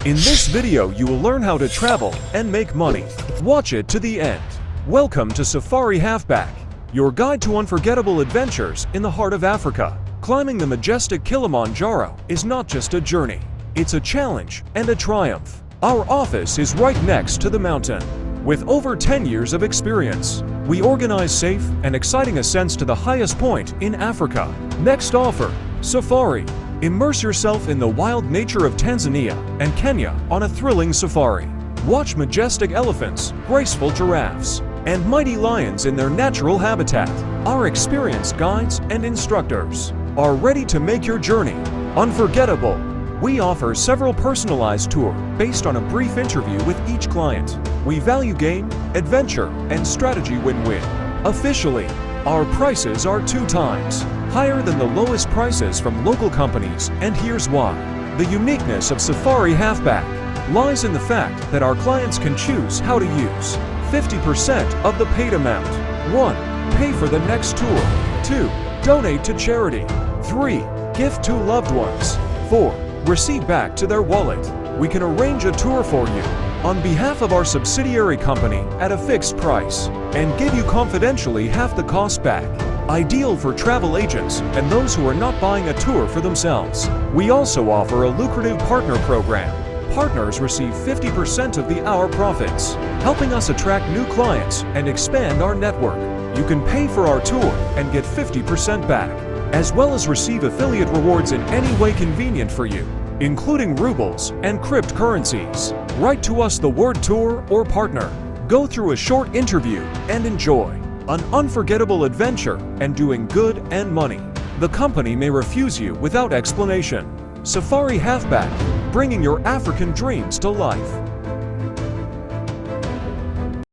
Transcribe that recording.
In this video, you will learn how to travel and make money. Watch it to the end. Welcome to Safari HalfBack, your guide to unforgettable adventures in the heart of Africa. Climbing the majestic Kilimanjaro is not just a journey, it's a challenge and a triumph. Our office is right next to the mountain. With over 10 years of experience, we organize safe and exciting ascents to the highest point in Africa. Next offer, Safari. Immerse yourself in the wild nature of Tanzania and Kenya on a thrilling safari. Watch majestic elephants, graceful giraffes, and mighty lions in their natural habitat. Our experienced guides and instructors are ready to make your journey unforgettable. We offer several personalized tours based on a brief interview with each client. We value game, adventure, and strategy win-win. Officially, our prices are 2 times higher than the lowest prices from local companies, and here's why. The uniqueness of Safari HalfBack lies in the fact that our clients can choose how to use 50% of the paid amount. 1. Pay for the next tour. 2. Donate to charity. 3. Gift to loved ones. 4. Receive back to their wallet. We can arrange a tour for you on behalf of our subsidiary company at a fixed price and give you confidentially half the cost back. Ideal for travel agents and those who are not buying a tour for themselves. We also offer a lucrative partner program. Partners receive 50% of our profits, helping us attract new clients and expand our network. You can pay for our tour and get 50% back, as well as receive affiliate rewards in any way convenient for you, including rubles and cryptocurrencies. Write to us the word tour or partner. Go through a short interview and enjoy an unforgettable adventure and doing good and money. The company may refuse you without explanation. Safari HalfBack, bringing your African dreams to life.